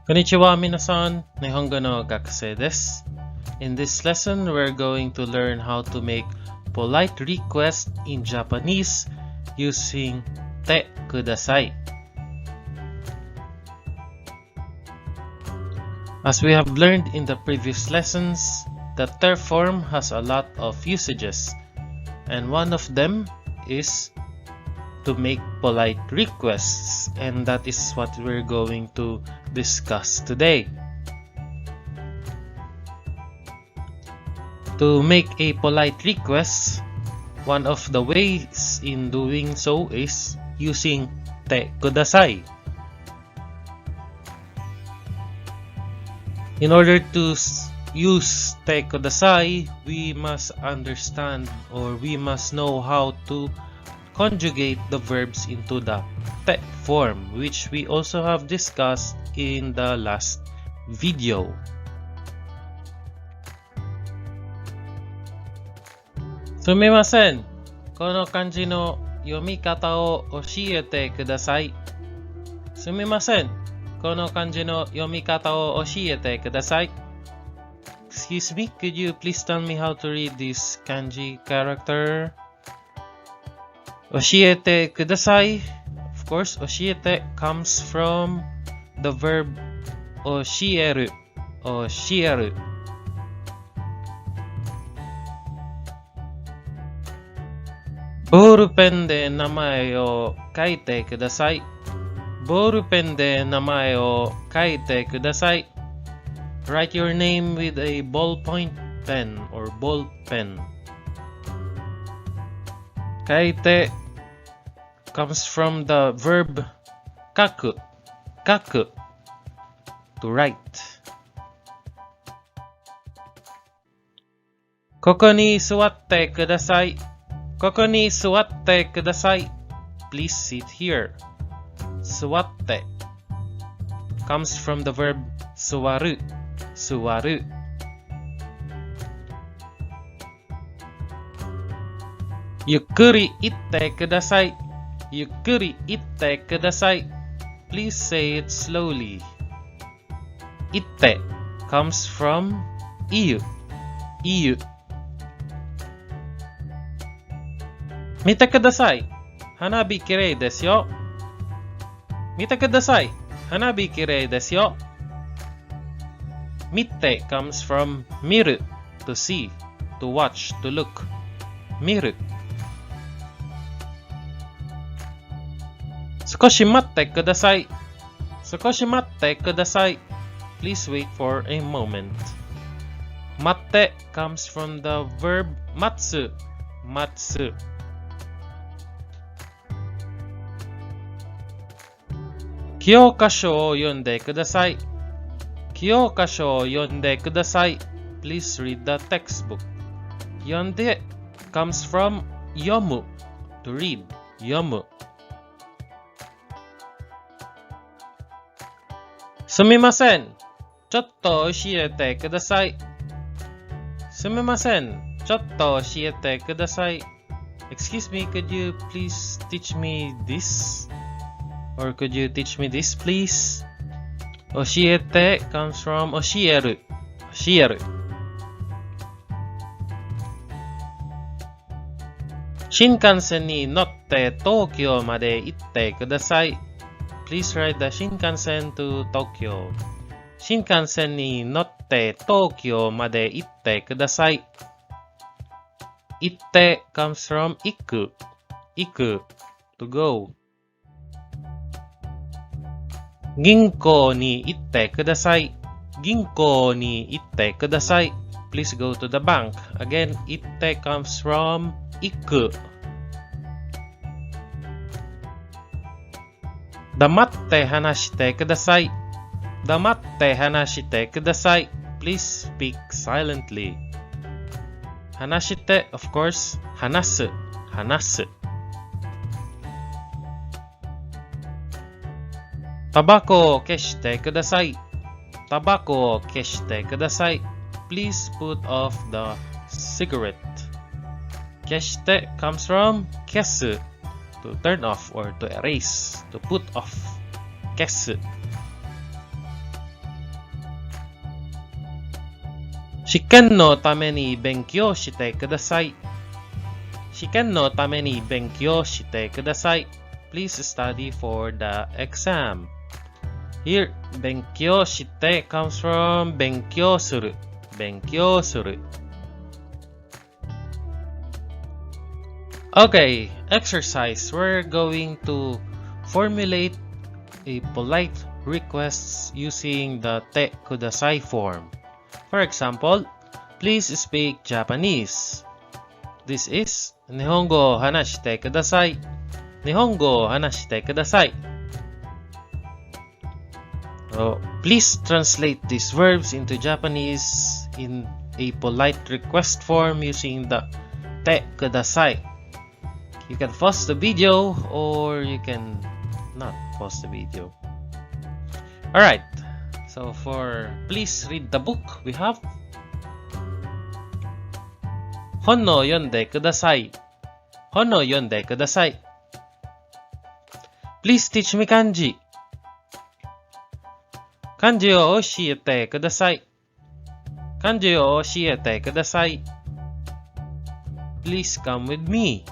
Konnichiwa minasan, Nihongo no gakusei desu. In this lesson, we're going to learn how to make polite request in Japanese using Te-Kudasai. As we have learned in the previous lessons, the te form has a lot of usages, and one of them is to make polite requests, and that is what we're going to discuss today. To make a polite request, one of the ways in doing so is using Te-Kudasai. In order to use Te-Kudasai, we must understand or we must know how to conjugate the verbs into the te form, which we also have discussed in the last video. Sumimasen, kono kanji no yomikata o oshiete kudasai. Sumimasen, kono kanji no yomikata o oshiete kudasai. Excuse me, could you please tell me how to read this kanji character? Oshiete kudasai. Of course, oshiete comes from the verb oshieru. Oshieru. Ballpen de namae o kaite kudasai. Ballpen de namae o kaite kudasai. Write your name with a ballpoint pen or ball pen. Kaite comes from the verb kaku. Kaku. To write. Koko ni suwatte kudasai. Koko ni suwatte kudasai. Please sit here. Suwatte comes from the verb suwaru. Suwaru. Yukkuri itte kudasai. Yukkuri itte kudasai. Please say it slowly. Itte comes from iyu. Iyu. Mite kudasai. Hanabi kirei desu yo. Mite kudasai. Hanabi kirei desu yo. Mitte comes from miru, to see, to watch, to look. Miru. Sukoshi matte kudasai. Sukoshi matte kudasai. Please wait for a moment. Matte comes from the verb matsu. Matsu. Kyokasho o yonde kudasai. Kyokasho o yonde kudasai. Please read the textbook. Yonde comes from yomu, to read. Yomu. Sumimasen. Chotto oshiete kudasai. Sumimasen. Chotto oshiete kudasai. Excuse me, could you please teach me this? Or could you teach me this, please? Oshiete comes from oshieru. Oshieru. Shinkansen ni notte Tokyo made itte kudasai. Please ride the Shinkansen to Tokyo. Shinkansen ni notte Tokyo made itte kudasai. Itte comes from iku. Iku. To go. Ginko ni itte kudasai. Ginko ni itte kudasai. Please go to the bank. Again, itte comes from iku. Damatte hanashite kudasai. Damatte hanashite kudasai. Please speak silently. Hanashite, of course, hanasu. Hanasu. Tabako o keshite kudasai. Tabako o keshite kudasai. Please put off the cigarette. Keshite comes from kesu, to turn off or to erase, to put off. Kesu. 試験のために勉強してください。試験のために勉強してください。Please study for the exam. Here, 勉強して comes from 勉強する。勉強する。Okay, exercise. We're going to formulate a polite requests using the Te-Kudasai form. For example, please speak Japanese. This is 日本語を話してください。日本語を話してください。Please translate these verbs into Japanese in a polite request form using the Te-Kudasai. You can pause the video or you can not pause the video. Alright, so please read the book we have. 本を読んでください。本を読んでください。Please teach me 漢字。漢字を教えてください。漢字を教えてください。Please come with me.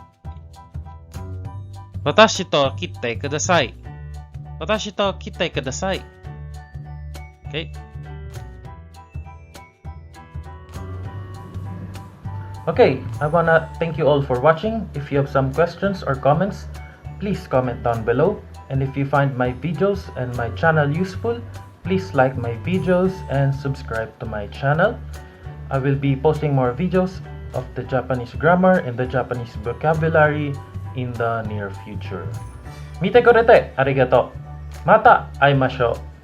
私と来てください。私と来てください。Okay. Okay, I wanna thank you all for watching. If you have some questions or comments, please comment down below. And if you find my videos and my channel useful, please like my videos and subscribe to my channel. I will be posting more videos of the Japanese grammar and the Japanese vocabulary in the near future. 見てくれてありがとう。また会いましょう。